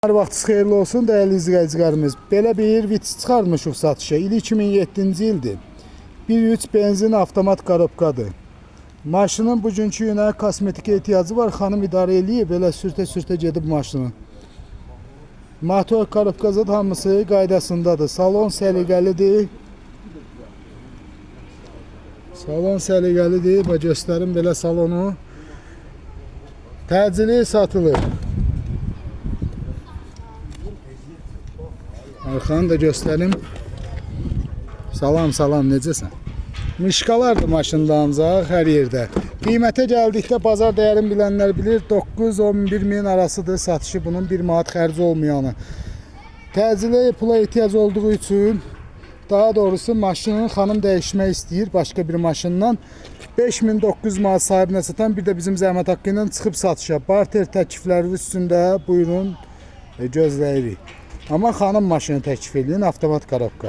Hər vaxtınız xeyirli olsun dəyərli izləyicilərimiz. Belə bir Vitis çıxarmışıq satışa. İli 2007-ci ildir. 1.3 benzin avtomat qarabkadır. Maşının bugünkü günə kosmetik ehtiyacı var. Xanım idarə eləyib, belə sürtə-sürtə gedib maşının. Motor qarabkası hamısı qaydasındadır. Salon səliqəlidir. Salon səliqəlidir. Bax göstərim belə salonu. Təcili satılır. Arxanı da göstərim. Salam, necəsən? Mişqalardır maşında ancaq hər yerdə. Qiymətə gəldikdə bazar dəyərini bilənlər bilir. 9-11 min arasıdır satışı bunun, 1 manat xərci olmayanı. Təcili pula ehtiyac olduğu üçün, daha doğrusu maşının xanım dəyişmək istəyir başqa bir maşından. 5900 manat sahibinə satan, bir də bizim zəhmət haqqı ilə çıxıb satışa. Barter təklifləri üstündə buyurun, gözləyirik. Amma xanım maşını təklif edin, avtomat qarabka.